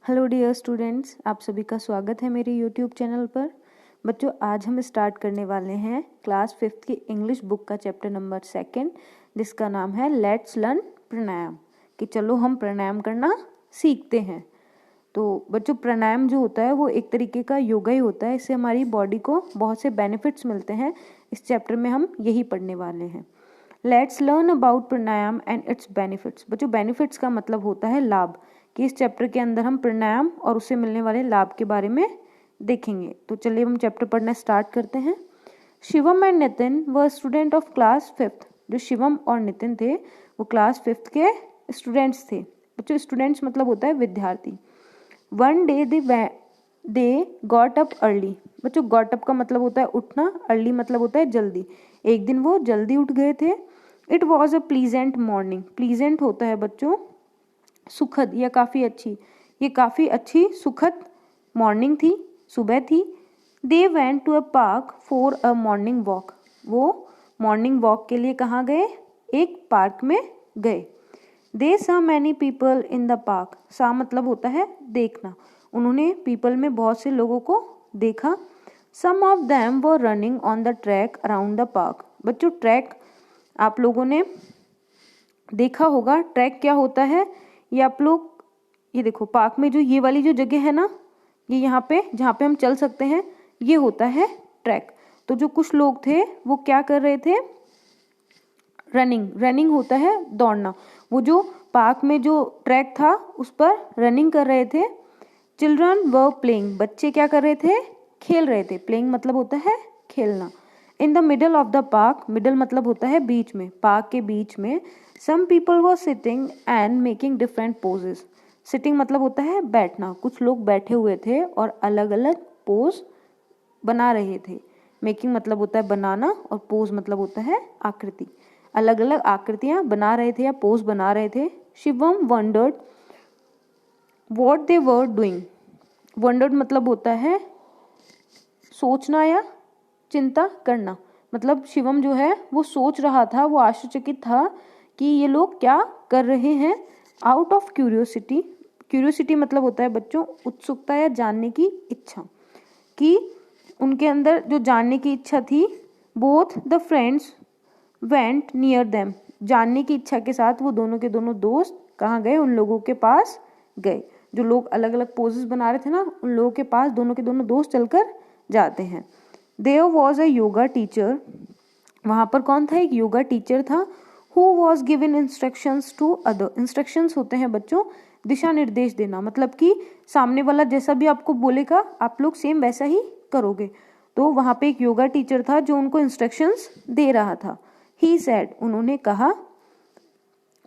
Hello dear students, आप सभी का स्वागत है मेरे यूट्यूब चैनल पर। बच्चों, आज हम स्टार्ट करने वाले हैं क्लास 5th की इंग्लिश बुक का चैप्टर नंबर 2, जिसका नाम है लेट्स लर्न प्राणायाम। कि चलो हम प्राणायाम करना सीखते हैं। तो बच्चों, प्राणायाम जो होता है वो एक तरीके का योगा ही होता है। इससे हमारी बॉडी को बहुत से बेनिफिट्स मिलते हैं। इस चैप्टर में हम यही पढ़ने वाले हैं। Let's learn about pranayama and it's benefits. बच्चों, बेनिफिट्स का मतलब होता है लाभ। कि इस चैप्टर के अंदर हम प्राणायाम और उससे मिलने वाले लाभ के बारे में देखेंगे। तो चलिए हम चैप्टर पढ़ना स्टार्ट करते हैं। Shivam and Nitin were student of class 5th। जो शिवम और नितिन थे वो क्लास 5th के स्टूडेंट्स थे। बच्चों, स्टूडेंट्स मतलब होता है विद्यार्थी। One day they got up early. बच्चों, गॉट अप का मतलब होता है उठना, अर्ली मतलब होता है जल्दी। एक दिन वो जल्दी उठ गए थे। It was a pleasant morning. Pleasant होता है बच्चों सुखद या काफ़ी अच्छी। ये काफ़ी अच्छी सुखद मॉर्निंग थी, सुबह थी। They went to a park for a morning walk. वो मॉर्निंग वॉक के लिए कहाँ गए? एक पार्क में गए। दे सा many people in the park. सा मतलब होता है देखना। उन्होंने पीपल में बहुत से लोगों को देखा। Some of them were running on the track around the park. बच्चों, ट्रैक आप लोगों ने देखा होगा। ट्रैक क्या होता है? ये आप लोग ये देखो, पार्क में जो ये वाली जो जगह है ना, ये यहाँ पे जहाँ पे हम चल सकते हैं, ये होता है ट्रैक। तो जो कुछ लोग थे वो क्या कर रहे थे? रनिंग होता है दौड़ना। वो जो पार्क में जो ट्रैक था उस पर रनिंग कर रहे थे। Children were playing. बच्चे क्या कर रहे थे? खेल रहे थे। प्लेइंग मतलब होता है खेलना। In the middle of the park. Middle मतलब होता है बीच में, पार्क के बीच में। Some people were sitting and making different poses. Sitting मतलब होता है बैठना। कुछ लोग बैठे हुए थे और अलग अलग पोज बना रहे थे। मेकिंग मतलब होता है बनाना और पोज मतलब होता है आकृति। अलग अलग आकृतियां बना रहे थे या पोज बना रहे थे। Shivam wondered what they were doing. Wondered मतलब होता है सोचना या चिंता करना। मतलब शिवम जो है वो सोच रहा था, वो आश्चर्यचकित था कि ये लोग क्या कर रहे हैं। Out of curiosity. क्यूरियोसिटी मतलब होता है बच्चों उत्सुकता या जानने की इच्छा। कि उनके अंदर जो जानने की इच्छा थी। Both the friends went near them. जानने की इच्छा के साथ वो दोनों के दोनों दोस्त कहाँ गए? उन लोगों के पास गए। जो लोग अलग अलग पोजेस बना रहे थे ना, उन लोगों के पास दोनों के दोनों दोस्त चलकर जाते हैं। There was a yoga teacher. वहाँ पर कौन था? एक योगा टीचर था। Who was given instructions to other. Instructions होते हैं बच्चों दिशा निर्देश देना। मतलब कि सामने वाला जैसा भी आपको बोलेगा आप लोग सेम वैसा ही करोगे। तो वहाँ पे एक योगा टीचर था जो उनको इंस्ट्रक्शंस दे रहा था। ही सेड, उन्होंने कहा,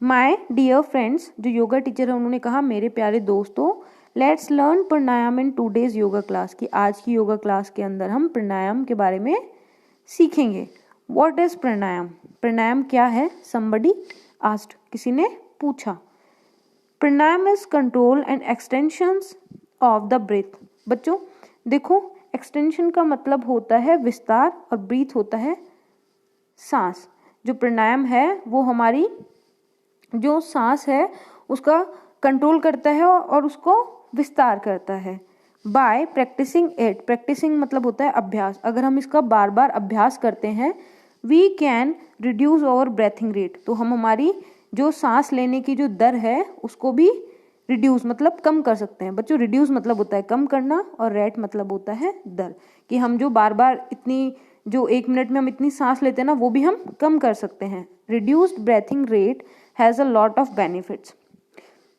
माय डियर फ्रेंड्स। जो योगा टीचर है उन्होंने कहा, मेरे प्यारे दोस्तों, let's learn pranayama in today's yoga class. की आज की योगा क्लास के अंदर हम प्राणायाम के बारे में सीखेंगे। व्हाट इज प्राणायाम? प्राणायाम क्या है? Somebody asked. किसी ने पूछा। Pranayama is control and extensions of the breath. बच्चों देखो, एक्सटेंशन का मतलब होता है विस्तार और ब्रीथ होता है सांस। जो प्राणायाम है वो हमारी जो सांस है उसका कंट्रोल करता है और उसको विस्तार करता है। Bye practising it. प्रैक्टिसिंग मतलब होता है अभ्यास। अगर हम इसका बार बार अभ्यास करते हैं, we can reduce our breathing rate. तो हम हमारी जो सांस लेने की जो दर है उसको भी रिड्यूस मतलब कम कर सकते हैं। बच्चों, रिड्यूस मतलब होता है कम करना और रेट मतलब होता है दर। कि हम जो बार बार इतनी जो 1 मिनट में हम इतनी सांस लेते हैं ना, वो भी हम कम कर सकते हैं। Reduced breathing rate has a lot of benefits.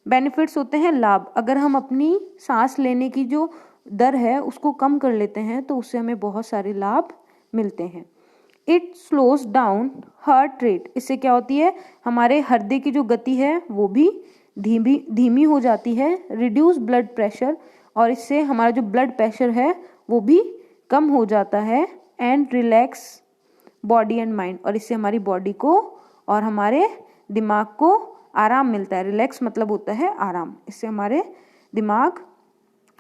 Benefits होते हैं लाभ। अगर हम अपनी सांस लेने की जो दर है उसको कम कर लेते हैं तो उससे हमें बहुत सारे लाभ मिलते हैं। It slows down heart rate. इससे क्या होती है? हमारे हृदय की जो गति है वो भी धीमी हो जाती है। Reduce blood pressure. और इससे हमारा जो ब्लड प्रेशर है वो भी कम हो जाता है। And relax body and mind. और इससे हमारी बॉडी को और हमारे दिमाग को आराम मिलता है। रिलैक्स मतलब होता है आराम। इससे हमारे दिमाग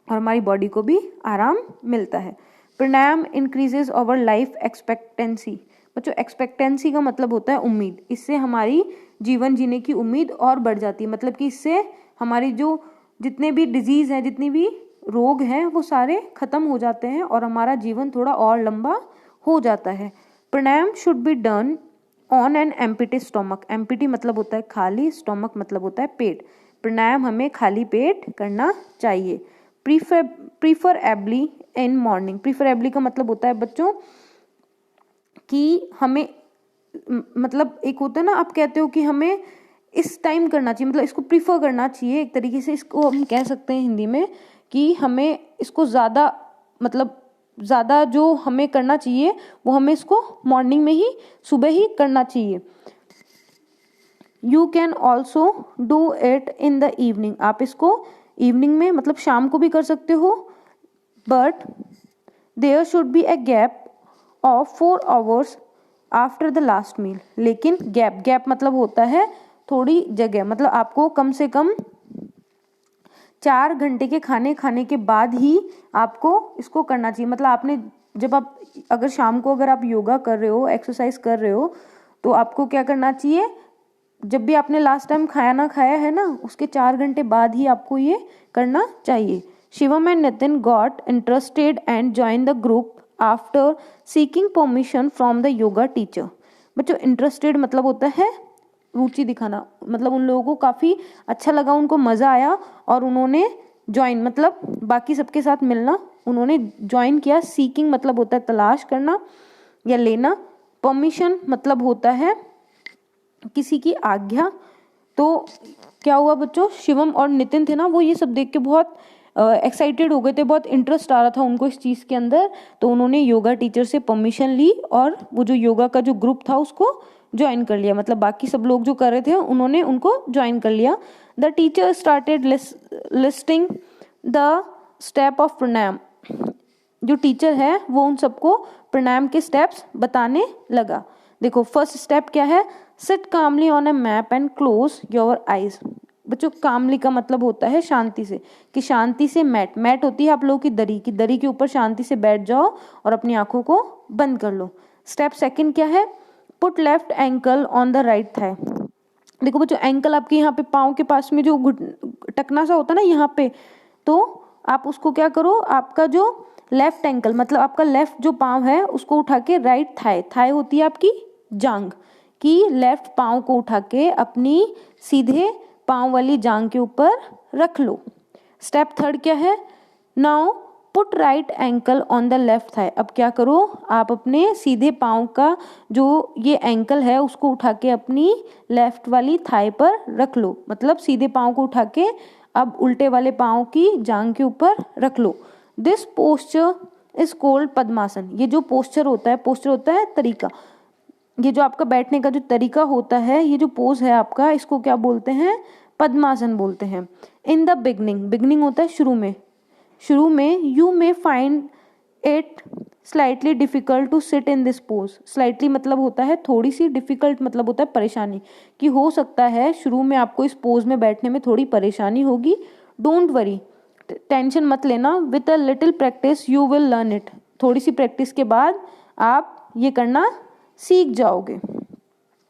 और हमारी बॉडी को भी आराम मिलता है। प्राणायाम इंक्रीजेज आवर लाइफ एक्सपेक्टेंसी। बच्चों, एक्सपेक्टेंसी का मतलब होता है उम्मीद। इससे हमारी जीवन जीने की उम्मीद और बढ़ जाती है। मतलब कि इससे हमारी जो जितने भी डिजीज़ हैं, जितनी भी रोग हैं, वो सारे खत्म हो जाते हैं और हमारा जीवन थोड़ा और लंबा हो जाता है। Pranayama should be done on an empty stomach. Empty मतलब होता है खाली, स्टोमक मतलब होता है पेट। प्राणायाम हमें खाली पेट करना चाहिए। Preferably in morning. प्रीफरेबली का मतलब होता है बच्चों कि हमें, मतलब एक होता है ना, आप कहते हो कि हमें इस टाइम करना चाहिए, मतलब इसको प्रीफर करना चाहिए। एक तरीके से इसको हम कह सकते हैं हिंदी में कि हमें इसको ज़्यादा, मतलब ज़्यादा जो हमें करना चाहिए वो हमें इसको मॉर्निंग में ही, सुबह ही करना चाहिए। You can also do it in the evening. आप इसको इवनिंग में, मतलब शाम को भी कर सकते हो। But there should be a gap of 4 hours after the last meal. लेकिन गैप मतलब होता है थोड़ी जगह, मतलब आपको कम से कम 4 घंटे के खाने के बाद ही आपको इसको करना चाहिए। मतलब आपने जब आप, अगर शाम को अगर आप योगा कर रहे हो, एक्सरसाइज कर रहे हो, तो आपको क्या करना चाहिए, जब भी आपने लास्ट टाइम खाना खाया है ना, उसके 4 घंटे बाद ही आपको ये करना चाहिए। Shivam and Nitin got interested and join the group after seeking permission from the yoga teacher. बच्चों इंटरेस्टेड मतलब होता है रुचि दिखाना, मतलब उन लोगों को काफ़ी अच्छा लगा, उनको मज़ा आया और उन्होंने ज्वाइन, मतलब बाकी सबके साथ मिलना, उन्होंने ज्वाइन किया। सीकिंग मतलब होता है तलाश करना या लेना। परमिशन मतलब होता है किसी की आज्ञा। तो क्या हुआ बच्चों, शिवम और नितिन थे ना, वो ये सब देख के बहुत एक्साइटेड हो गए थे, बहुत इंटरेस्ट आ रहा था उनको इस चीज़ के अंदर। तो उन्होंने योगा टीचर से परमिशन ली और वो जो योगा का जो ग्रुप था उसको ज्वाइन कर लिया। मतलब बाकी सब लोग जो कर रहे थे उन्होंने उनको ज्वाइन कर लिया। The teacher started listing the step of pranayama. जो टीचर है वो उन सबको प्राणायाम के स्टेप्स बताने लगा। देखो फर्स्ट स्टेप क्या है, sit calmly on a mat and close your eyes. बच्चों कामली का मतलब होता है शांति से, कि शांति से मैट होती है आप लोगों की दरी के ऊपर शांति से बैठ जाओ और अपनी आंखों को बंद कर लो। स्टेप सेकंड क्या है, put left ankle on the right thigh. देखो बच्चों एंकल आपके यहाँ पे पाँव के पास में जो टकना सा होता है ना यहाँ पे, तो आप उसको क्या करो, आपका जो लेफ्ट एंकल मतलब आपका लेफ्ट जो पाँव है उसको उठा के राइट थाई होती है आपकी जांग की, लेफ्ट पाँव को उठा के अपनी सीधे पाँव वाली जांग के ऊपर रख लो। स्टेप थर्ड क्या है, now put right ankle on the left thigh. अब क्या करो, आप अपने सीधे पाँव का जो ये एंकल है उसको उठा के अपनी लेफ्ट वाली थाई पर रख लो। मतलब सीधे पाँव को उठा के अब उल्टे वाले पाँव की जांग के ऊपर रख लो। दिस पोस्चर इज कॉल्ड पद्मासन। ये जो पोस्चर होता है तरीका, ये जो आपका बैठने का जो तरीका होता है, ये जो पोज है आपका, इसको क्या बोलते हैं, पद्मासन बोलते हैं। इन द बिगनिंग होता है शुरू में you may find it slightly difficult to sit in this pose. Slightly मतलब होता है थोड़ी सी, डिफिकल्ट मतलब होता है परेशानी, कि हो सकता है शुरू में आपको इस पोज में बैठने में थोड़ी परेशानी होगी। डोंट वरी, टेंशन मत लेना, with a little practice you will learn it. थोड़ी सी प्रैक्टिस के बाद आप ये करना सीख जाओगे।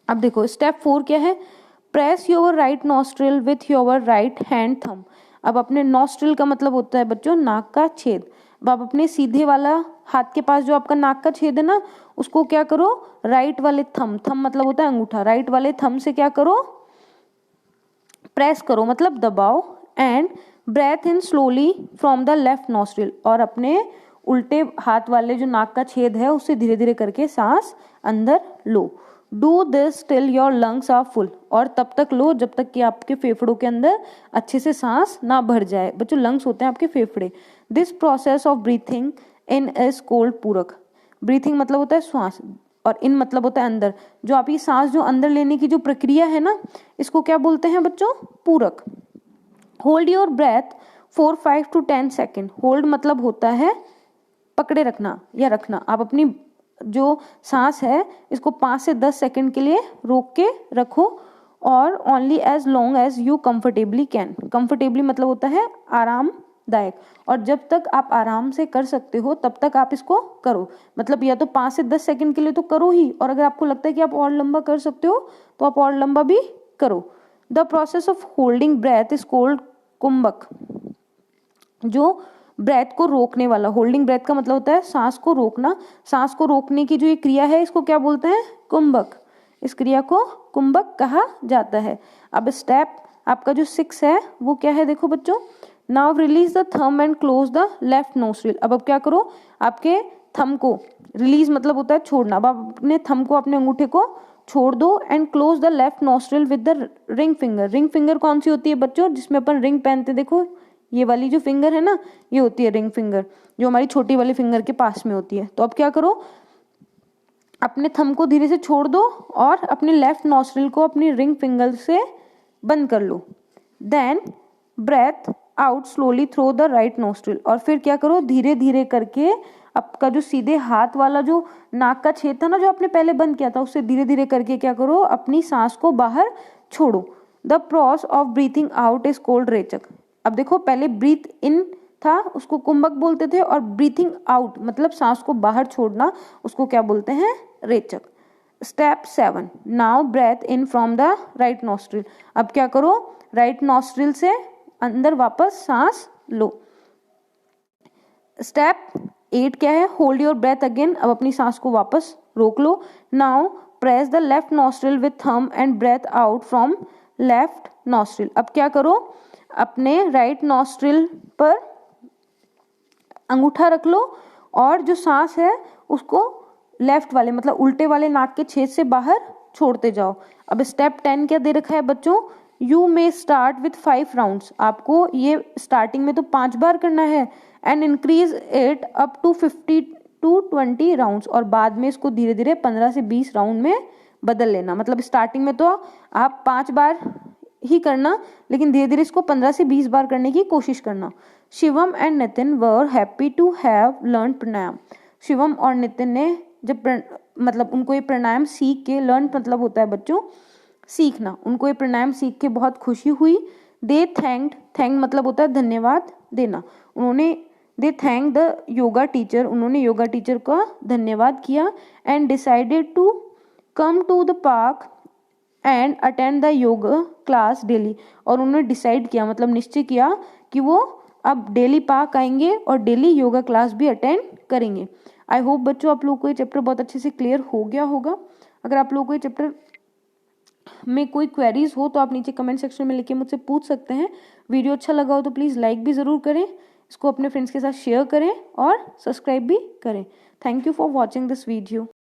अब देखो स्टेप 4 क्या है, press your right nostril with your right hand thumb. अब अपने नॉस्ट्रिल का मतलब होता है बच्चों नाक का छेद। अब आप अपने सीधे वाला हाथ के पास जो आपका नाक का छेद है ना, उसको क्या करो, राइट वाले थंब मतलब होता है अंगूठा, राइट वाले थंब से क्या करो, प्रेस करो मतलब दबाओ। And breathe in slowly from the left nostril. और अपने उल्टे हाथ वाले जो नाक का छेद है उससे धीरे धीरे करके सांस अंदर लो। Do this till your lungs are full. और तब तक लो जब तक कि आपके फेफड़ों के अंदर अच्छे से सांस ना भर जाए। बच्चों लंग्स होते हैं आपके फेफड़े। This process of breathing in is called पूरक। ब्रीथिंग मतलब होता है श्वास और इन मतलब होता है अंदर। जो आप ये सांस जो अंदर लेने की जो प्रक्रिया है ना, इसको क्या बोलते हैं बच्चों, पूरक। Hold your breath for 5 to 10 second. Hold मतलब होता है पकड़े रखना या रखना। आप अपनी जो सांस है इसको 5 से 10 सेकंड के लिए रोक के रखो। और only as long as you comfortably can. Comfortably मतलब होता है आरामदायक, और जब तक आप आराम से कर सकते हो तब तक आप इसको करो। मतलब या तो 5 से 10 सेकंड के लिए तो करो ही, और अगर आपको लगता है कि आप और लंबा कर सकते हो तो आप और लंबा भी करो। The process of holding breath is kumbhaka, जो ब्रेथ को रोकने वाला, होल्डिंग ब्रेथ का मतलब होता है सांस को रोकना, सांस को रोकने की जो ये क्रिया है इसको क्या बोलते हैं, कुंभक। इस क्रिया को कुंभक कहा जाता है। अब स्टेप आपका जो 6 है वो क्या है, देखो बच्चों, now release the thumb and close the left nostril. अब क्या करो, आपके थंब को, रिलीज मतलब होता है छोड़ना, अब आप अपने थंब को, अपने अंगूठे को छोड़ दो and close the left nostril with the ring finger. Ring finger कौन सी होती है बच्चों, जिसमें अपन रिंग पहनते, देखो ये वाली जो फिंगर है ना, ये होती है रिंग फिंगर, जो हमारी छोटी वाली फिंगर के पास में होती है। तो अब क्या करो, अपने थंब को धीरे से छोड़ दो और अपने लेफ्ट नोस्ट्रिल को अपनी रिंग फिंगर से बंद कर लो। Then breathe out slowly through the right nostril. और फिर क्या करो, धीरे धीरे करके आपका जो सीधे हाथ वाला जो नाक का छेद था ना, जो आपने पहले बंद किया था, उससे धीरे धीरे करके क्या करो, अपनी सांस को बाहर छोड़ो। The process of breathing out is called rechaka. अब देखो, पहले ब्रीथ इन था उसको कुंभक बोलते थे, और ब्रीथिंग आउट मतलब सांस को बाहर छोड़ना, उसको क्या बोलते हैं, rechaka. Step 7, now breathe in from the right nostril. अब क्या करो, राइट नोस्ट्रिल से अंदर वापस सांस लो। स्टेप 8 क्या है, होल्ड योर ब्रेथ अगेन। अब अपनी सांस को वापस रोक लो। Now press the left nostril with thumb and breathe out from left nostril. अब क्या करो, अपने राइट नोस्ट्रिल पर अंगूठा रख लो और जो सांस है उसको लेफ्ट वाले मतलब उल्टे वाले नाक के छेद से बाहर छोड़ते जाओ। अब स्टेप 10 क्या दे रखा है बच्चों, you may start with 5 rounds. आपको ये स्टार्टिंग में तो 5 बार करना है and increase it up to 50 to 20 rounds, और बाद में इसको धीरे धीरे 15 से 20 राउंड में बदल लेना। मतलब स्टार्टिंग में तो आप 5 बार ही करना, लेकिन धीरे धीरे इसको 15 से 20 बार करने की कोशिश करना। Shivam and Nitin were happy to have learn pranayama. Shivam और नितिन ने जब मतलब उनको ये प्राणायाम सीख के, लर्न मतलब होता है बच्चों सीखना, उनको ये प्राणायाम सीख के बहुत खुशी हुई। दे थैंक मतलब होता है धन्यवाद देना। They thank the yoga teacher, उन्होंने योगा टीचर का धन्यवाद किया। And decided to come to the park and attend the yoga class daily. और उन्होंने डिसाइड किया मतलब निश्चय किया कि वो अब डेली पार्क आएंगे और डेली योगा क्लास भी अटेंड करेंगे। आई होप बच्चों आप लोगों को ये चैप्टर बहुत अच्छे से क्लियर हो गया होगा। अगर आप लोगों को ये चैप्टर में कोई क्वेरीज हो तो आप नीचे कमेंट सेक्शन में लिख के मुझसे पूछ सकते हैं। वीडियो अच्छा लगा हो तो प्लीज़ लाइक भी ज़रूर करें, इसको अपने फ्रेंड्स के साथ शेयर करें और सब्सक्राइब भी करें। Thank you for watching this video.